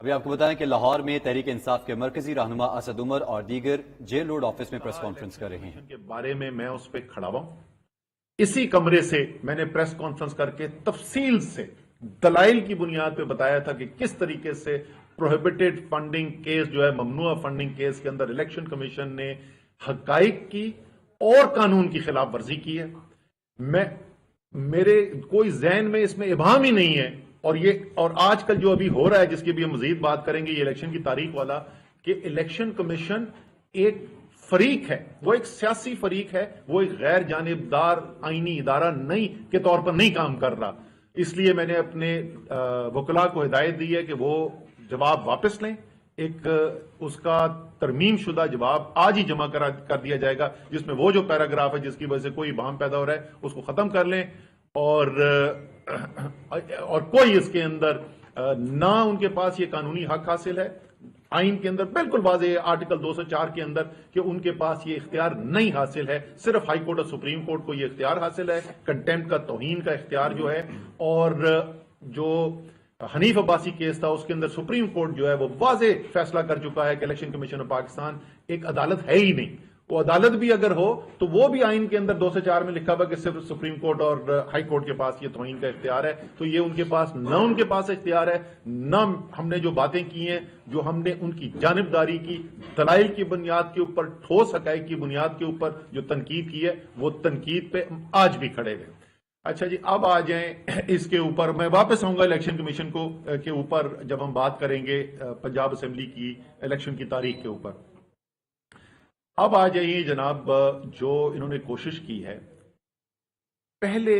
ابھی آپ کو بتائیں کہ لاہور میں تحریک انصاف کے مرکزی رہنما اسد عمر اور دیگر جیل روڈ آفس میں پریس کانفرنس کر رہے ہیں کے بارے میں اس پہ کھڑا ہوں. اسی کمرے سے میں نے پریس کانفرنس کر کے تفصیل سے دلائل کی بنیاد پہ بتایا تھا کہ کس طریقے سے پروہیبٹڈ فنڈنگ کیس جو ہے ممنوع فنڈنگ کیس کے اندر الیکشن کمیشن نے حقائق کی اور قانون کی خلاف ورزی کی ہے. میرے کوئی ذہن میں اس میں ابہام ہی نہیں ہے. اور آج کل جو ابھی ہو رہا ہے جس کی بھی ہم مزید بات کریں گے یہ الیکشن کی تاریخ والا کہ الیکشن کمیشن ایک فریق ہے, وہ ایک سیاسی فریق ہے, وہ ایک غیر جانبدار آئینی ادارہ نہیں کے طور پر نہیں کام کر رہا. اس لیے میں نے اپنے وکلاء کو ہدایت دی ہے کہ وہ جواب واپس لیں. ایک اس کا ترمیم شدہ جواب آج ہی جمع کر دیا جائے گا جس میں وہ جو پیراگراف ہے جس کی وجہ سے کوئی ابہام پیدا ہو رہا ہے اس کو ختم کر لیں اور کوئی اس کے اندر نہ ان کے پاس یہ قانونی حق حاصل ہے. آئین کے اندر بالکل واضح ہے آرٹیکل 204 کے اندر کہ ان کے پاس یہ اختیار نہیں حاصل ہے. صرف ہائی کورٹ اور سپریم کورٹ کو یہ اختیار حاصل ہے, کنٹیمپٹ کا توہین کا اختیار جو ہے. اور جو حنیف عباسی کیس تھا اس کے اندر سپریم کورٹ جو ہے وہ واضح فیصلہ کر چکا ہے کہ الیکشن کمیشن آف پاکستان ایک عدالت ہے ہی نہیں. وہ عدالت بھی اگر ہو تو وہ بھی آئین کے اندر 204 میں لکھا ہوا کہ صرف سپریم کورٹ اور ہائی کورٹ کے پاس یہ توہین کا اختیار ہے. تو یہ ان کے پاس نہ ان کے پاس اختیار ہے, نہ ہم نے جو باتیں کی ہیں جو ہم نے ان کی جانبداری کی دلائل کی بنیاد کے اوپر ٹھوس حقائق کی بنیاد کے اوپر جو تنقید کی ہے وہ تنقید پہ آج بھی کھڑے ہوئے. اچھا جی, اب آ جائیں اس کے اوپر. میں واپس آؤں گا الیکشن کمیشن کے اوپر جب ہم بات کریں گے پنجاب اسمبلی کی الیکشن کی تاریخ کے اوپر. اب آ جائیے جناب, جو انہوں نے کوشش کی ہے, پہلے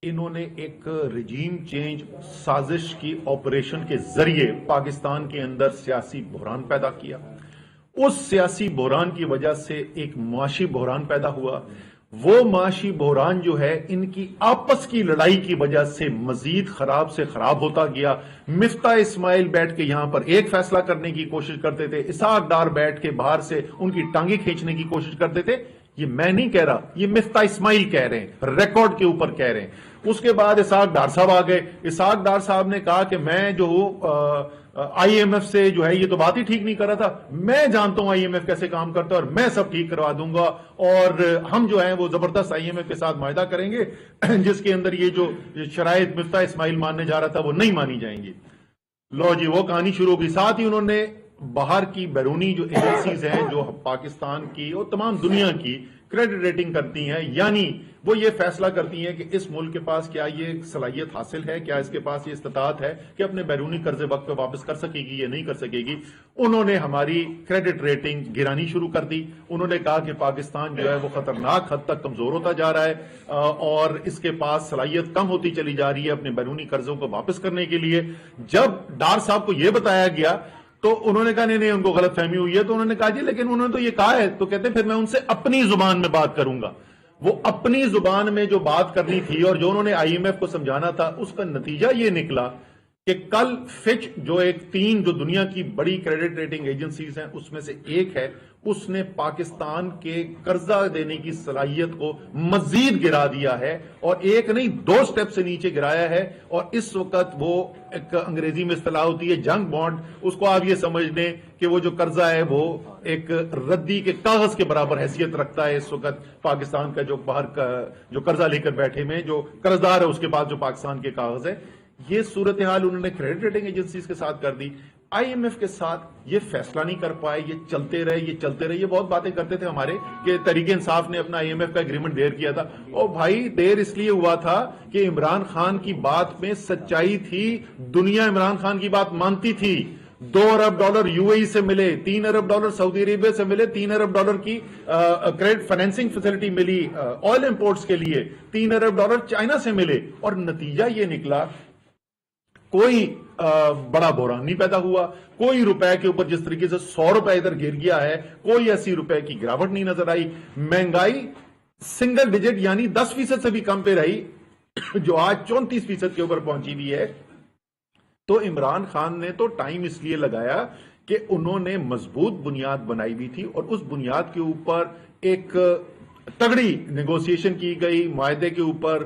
انہوں نے ایک رجیم چینج سازش کی آپریشن کے ذریعے پاکستان کے اندر سیاسی بحران پیدا کیا. اس سیاسی بحران کی وجہ سے ایک معاشی بحران پیدا ہوا. وہ معاشی بحران جو ہے ان کی آپس کی لڑائی کی وجہ سے مزید خراب سے خراب ہوتا گیا. مفتاح اسماعیل بیٹھ کے یہاں پر ایک فیصلہ کرنے کی کوشش کرتے تھے, اسحاق ڈار بیٹھ کے باہر سے ان کی ٹانگیں کھینچنے کی کوشش کرتے تھے. یہ میں نہیں کہہ رہا, یہ مفتاح اسماعیل کہہ رہے ہیں, ریکارڈ کے اوپر کہہ رہے ہیں. اس کے بعد اسحاق ڈار صاحب آ گئے. اسحاق ڈار صاحب نے کہا کہ میں جو آئی ایم ایف سے جو ہے یہ تو بات ہی ٹھیک نہیں کر رہا تھا, میں جانتا ہوں آئی ایم ایف کیسے کام کرتا ہے اور میں سب ٹھیک کروا دوں گا, اور ہم جو ہیں وہ زبردست آئی ایم ایف کے ساتھ معاہدہ کریں گے جس کے اندر یہ جو شرائط مفتاح اسماعیل ماننے جا رہا تھا وہ نہیں مانی جائیں گی. لو جی, وہ کہانی شروع ہوگی. ساتھ ہی انہوں نے باہر کی بیرونی جو ایجنسیز ہیں جو پاکستان کی اور تمام دنیا کی کریڈٹ ریٹنگ کرتی ہیں, یعنی وہ یہ فیصلہ کرتی ہیں کہ اس ملک کے پاس کیا یہ صلاحیت حاصل ہے, کیا اس کے پاس یہ استطاعت ہے کہ اپنے بیرونی قرضے وقت پہ واپس کر سکے گی یا نہیں کر سکے گی. انہوں نے ہماری کریڈٹ ریٹنگ گرانی شروع کر دی. انہوں نے کہا کہ پاکستان جو ہے وہ خطرناک حد تک کمزور ہوتا جا رہا ہے اور اس کے پاس صلاحیت کم ہوتی چلی جا رہی ہے اپنے بیرونی قرضوں کو واپس کرنے کے لیے. جب ڈار صاحب کو یہ بتایا گیا تو انہوں نے کہا نہیں ان کو غلط فہمی ہوئی ہے. تو انہوں نے کہا جی لیکن انہوں نے تو یہ کہا ہے. تو کہتے ہیں پھر میں ان سے اپنی زبان میں بات کروں گا. وہ اپنی زبان میں جو بات کرنی تھی اور جو انہوں نے آئی ایم ایف کو سمجھانا تھا اس کا نتیجہ یہ نکلا کہ کل فچ جو ایک 3 جو دنیا کی بڑی کریڈٹ ریٹنگ ایجنسیز ہیں اس میں سے ایک ہے, اس نے پاکستان کے قرضہ دینے کی صلاحیت کو مزید گرا دیا ہے اور ایک نہیں 2 سٹیپ سے نیچے گرایا ہے. اور اس وقت وہ ایک انگریزی میں اصطلاح ہوتی ہے جنگ بانڈ, اس کو آپ یہ سمجھ لیں کہ وہ جو قرضہ ہے وہ ایک ردی کے کاغذ کے برابر حیثیت رکھتا ہے اس وقت پاکستان کا جو باہر کا جو قرضہ لے کر بیٹھے میں جو قرضدار ہے اس کے پاس جو پاکستان کے کاغذ ہے. یہ صورتحال انہوں نے کریڈٹ ریٹنگ ایجنسیز کے ساتھ کر دی. آئی ایم ایف کے ساتھ یہ فیصلہ نہیں کر پائے, یہ چلتے رہے. یہ بہت باتیں کرتے تھے ہمارے کہ تحریک انصاف نے اپنا آئی ایم ایف کا ایگریمنٹ دیر کیا تھا. اور بھائی دیر اس لیے ہوا تھا کہ عمران خان کی بات میں سچائی تھی, دنیا عمران خان کی بات مانتی تھی. $2 ارب یو اے ای سے ملے, $3 ارب سعودی عربیہ سے ملے, $3 ارب کی کریڈٹ فائنینسنگ فیسلٹی ملی آئل امپورٹس کے لیے, $3 ارب چائنا سے ملے. اور نتیجہ یہ نکلا کوئی بڑا بحران نہیں پیدا ہوا. کوئی روپے کے اوپر جس طریقے سے 100 روپے ادھر گر گیا ہے کوئی 80 روپے کی گراوٹ نہیں نظر آئی. مہنگائی سنگل ڈیجٹ یعنی 10% سے بھی کم پہ رہی جو آج 34% کے اوپر پہنچی ہوئی ہے. تو عمران خان نے تو ٹائم اس لیے لگایا کہ انہوں نے مضبوط بنیاد بنائی ہوئی تھی اور اس بنیاد کے اوپر ایک تگڑی نیگوسیشن کی گئی, معاہدے کے اوپر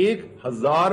1000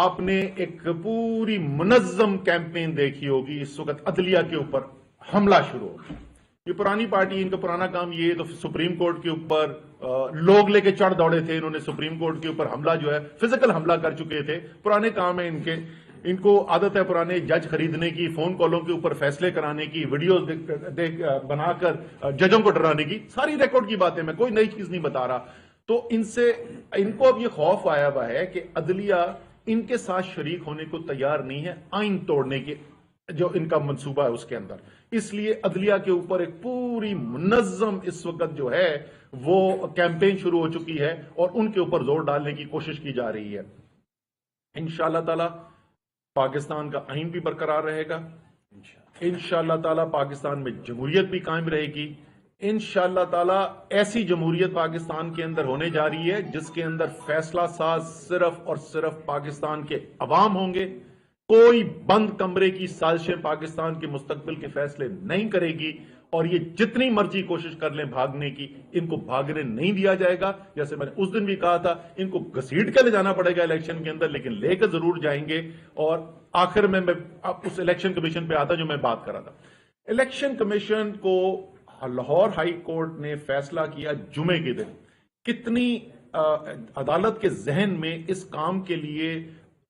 آپ نے ایک پوری منظم کیمپین دیکھی ہوگی، اس وقت عدلیہ کے اوپر حملہ شروع ہو گیا۔ یہ پرانی پارٹی، ان کا پرانا کام یہ تو سپریم کورٹ کے اوپر لوگ لے کے چڑھ دوڑے تھے، انہوں نے سپریم کورٹ کے اوپر حملہ جو ہے فزیکل حملہ کر چکے تھے، پرانے کام ہیں ان کے۔ ان کو عادت ہے پرانے جج خریدنے کی، فون کالوں کے اوپر فیصلے کرانے کی، ویڈیوز بنا کر ججوں کو ڈرانے کی، ساری ریکارڈ کی باتیں، میں کوئی نئی چیز نہیں بتا رہا۔ تو ان کو اب یہ خوف آیا ہوا ہے کہ عدلیہ ان کے ساتھ شریک ہونے کو تیار نہیں ہے آئین توڑنے کے جو ان کا منصوبہ ہے اس کے اندر، اس لیے عدلیہ کے اوپر ایک پوری منظم اس وقت جو ہے وہ کیمپین شروع ہو چکی ہے اور ان کے اوپر زور ڈالنے کی کوشش کی جا رہی ہے۔ انشاءاللہ تعالی پاکستان کا آئین بھی برقرار رہے گا، انشاءاللہ تعالی پاکستان میں جمہوریت بھی قائم رہے گی، انشاءاللہ تعالی ایسی جمہوریت پاکستان کے اندر ہونے جا رہی ہے جس کے اندر فیصلہ ساز صرف اور صرف پاکستان کے عوام ہوں گے، کوئی بند کمرے کی سازشیں پاکستان کے مستقبل کے فیصلے نہیں کرے گی، اور یہ جتنی مرضی کوشش کر لیں بھاگنے کی، ان کو بھاگنے نہیں دیا جائے گا۔ جیسے میں نے اس دن بھی کہا تھا، ان کو گھسیٹ کے لے جانا پڑے گا الیکشن کے اندر، لیکن لے کر ضرور جائیں گے۔ اور آخر میں اس الیکشن کمیشن پہ آتا جو میں بات کر رہا تھا۔ الیکشن کمیشن کو لاہور ہائی کورٹ نے فیصلہ کیا جمعے کے دن، کتنی عدالت کے ذہن میں اس کام کے لیے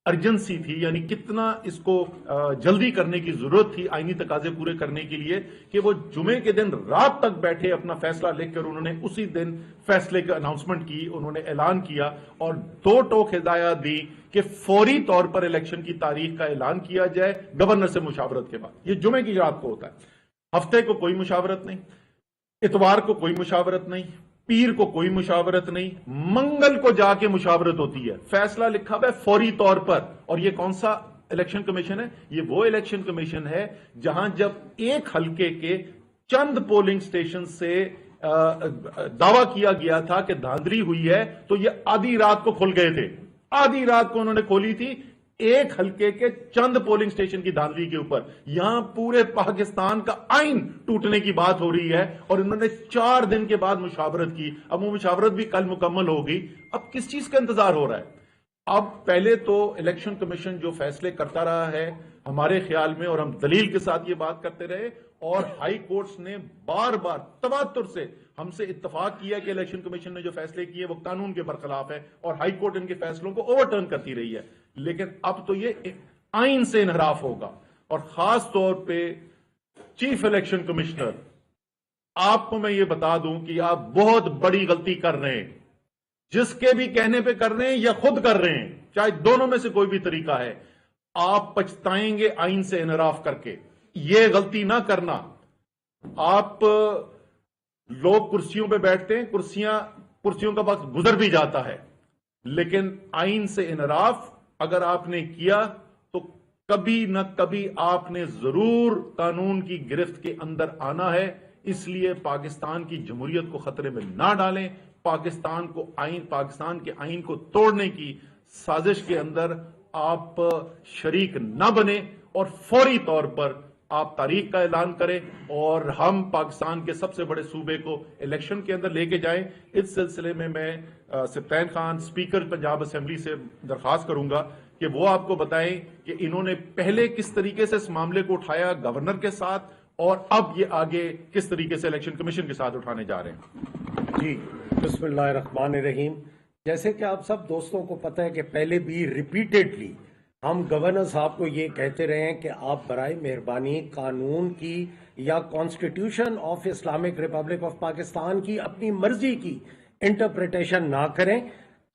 ارجنسی تھی، یعنی کتنا اس کو جلدی کرنے کی ضرورت تھی آئینی تقاضے پورے کرنے کے لیے، کہ وہ جمعے کے دن رات تک بیٹھے اپنا فیصلہ لکھ کر انہوں نے اسی دن فیصلے کا اناؤنسمنٹ کی، انہوں نے اعلان کیا اور دو ٹوک ہدایات دی کہ فوری طور پر الیکشن کی تاریخ کا اعلان کیا جائے گورنر سے مشاورت کے بعد۔ یہ جمعے کی رات کو ہوتا ہے، ہفتے کو کوئی مشاورت نہیں، اتوار کو کوئی مشاورت نہیں، پیر کو کوئی مشاورت نہیں، منگل کو جا کے مشاورت ہوتی ہے، فیصلہ لکھا ہوا ہے فوری طور پر۔ اور یہ کون سا الیکشن کمیشن ہے؟ یہ وہ الیکشن کمیشن ہے جہاں جب ایک حلقے کے چند پولنگ سٹیشن سے دعویٰ کیا گیا تھا کہ دھاندلی ہوئی ہے، تو یہ آدھی رات کو کھل گئے تھے، آدھی رات کو انہوں نے کھولی تھی ایک حلقے کے چند پولنگ سٹیشن کی دھاندلی کے اوپر۔ یہاں پورے پاکستان کا آئین ٹوٹنے کی بات ہو رہی ہے، اور انہوں نے 4 دن کے بعد مشاورت کی۔ اب وہ مشاورت بھی کل مکمل ہوگی۔ اب کس چیز کا انتظار ہو رہا ہے؟ اب پہلے تو الیکشن کمیشن جو فیصلے کرتا رہا ہے ہمارے خیال میں، اور ہم دلیل کے ساتھ یہ بات کرتے رہے، اور ہائی کورٹس نے بار بار تواتر سے ہم سے اتفاق کیا کہ الیکشن کمیشن نے جو فیصلے کیے وہ قانون کے برخلاف ہے، اور ہائی کورٹ ان کے فیصلوں کو اوور ٹرن کرتی رہی ہے۔ لیکن اب تو یہ آئین سے انحراف ہوگا، اور خاص طور پہ چیف الیکشن کمشنر، آپ کو میں یہ بتا دوں کہ آپ بہت بڑی غلطی کر رہے ہیں، جس کے بھی کہنے پہ کر رہے ہیں یا خود کر رہے ہیں، چاہے دونوں میں سے کوئی بھی طریقہ ہے، آپ پچھتائیں گے آئین سے انحراف کر کے۔ یہ غلطی نہ کرنا۔ آپ لوگ کرسیوں پہ بیٹھتے ہیں، کرسیوں کا وقت گزر بھی جاتا ہے، لیکن آئین سے انحراف اگر آپ نے کیا تو کبھی نہ کبھی آپ نے ضرور قانون کی گرفت کے اندر آنا ہے۔ اس لیے پاکستان کی جمہوریت کو خطرے میں نہ ڈالیں، پاکستان کے آئین کو توڑنے کی سازش کے اندر آپ شریک نہ بنیں، اور فوری طور پر آپ تاریخ کا اعلان کریں، اور ہم پاکستان کے سب سے بڑے صوبے کو الیکشن کے اندر لے کے جائیں۔ اس سلسلے میں سبطین خان اسپیکر پنجاب اسمبلی سے درخواست کروں گا کہ وہ آپ کو بتائیں کہ انہوں نے پہلے کس طریقے سے اس معاملے کو اٹھایا گورنر کے ساتھ، اور اب یہ آگے کس طریقے سے الیکشن کمیشن کے ساتھ اٹھانے جا رہے ہیں۔ جی بسم اللہ الرحمن الرحیم۔ جیسے کہ آپ سب دوستوں کو پتہ ہے کہ پہلے بھی ریپیٹڈلی ہم گورنر صاحب کو یہ کہتے رہے ہیں کہ آپ برائے مہربانی قانون کی یا constitution of Islamic republic of Pakistan کی اپنی مرضی کی انٹرپریٹیشن نہ کریں۔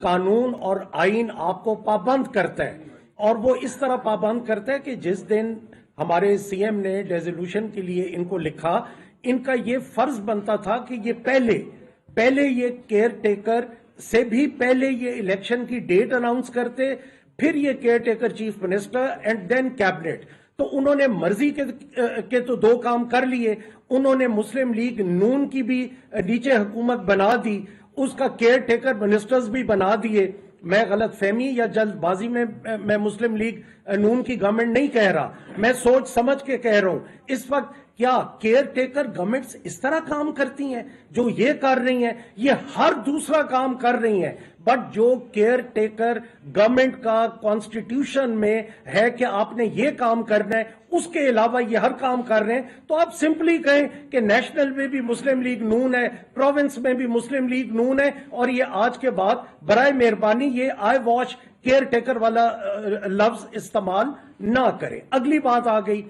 قانون اور آئین آپ کو پابند کرتا ہے، اور وہ اس طرح پابند کرتا ہے کہ جس دن ہمارے سی ایم نے ریزولوشن کے لیے ان کو لکھا، ان کا یہ فرض بنتا تھا کہ یہ پہلے یہ کیئر ٹیکر سے بھی پہلے یہ الیکشن کی ڈیٹ اناؤنس کرتے، پھر یہ caretaker chief minister and then cabinet. تو انہوں نے مرضی کے تو 2 کام کر لیے، انہوں نے مسلم لیگ نون کی بھی نیچے حکومت بنا دی، اس کا کیئر ٹیکر منسٹرز بھی بنا دیے۔ میں غلط فہمی یا جلد بازی میں مسلم لیگ نون کی گورنمنٹ نہیں کہہ رہا، میں سوچ سمجھ کے کہہ رہا ہوں۔ اس وقت کیا کیئر ٹیکر گورنمنٹس اس طرح کام کرتی ہیں؟ جو یہ کر رہی ہیں یہ ہر دوسرا کام کر رہی ہیں، بٹ جو کیئر ٹیکر گورنمنٹ کا کانسٹیٹیوشن میں ہے کہ آپ نے یہ کام کرنا ہے، اس کے علاوہ یہ ہر کام کر رہے ہیں، تو آپ سمپلی کہیں کہ نیشنل میں بھی مسلم لیگ نون ہے، پروونس میں بھی مسلم لیگ نون ہے، اور یہ آج کے بعد برائے مہربانی یہ آئی واش کیئر ٹیکر والا لفظ استعمال نہ کریں۔ اگلی بات آ گئی،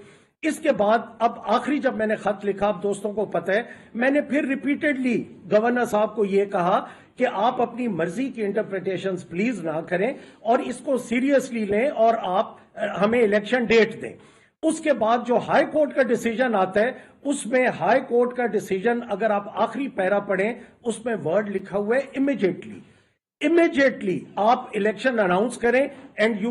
اس کے بعد اب آخری جب میں نے خط لکھا، آپ دوستوں کو پتہ ہے، میں نے پھر ریپیٹڈلی گورنر صاحب کو یہ کہا کہ آپ اپنی مرضی کی انٹرپریٹیشنز پلیز نہ کریں اور اس کو سیریسلی لیں اور آپ ہمیں الیکشن ڈیٹ دیں۔ اس کے بعد جو ہائی کورٹ کا ڈیسیجن آتا ہے، اس میں ہائی کورٹ کا ڈیسیجن اگر آپ آخری پیرا پڑھیں، اس میں ورڈ لکھا ہوا ہے امیجیٹلی آپ الیکشن اناؤنس کریں اینڈ یو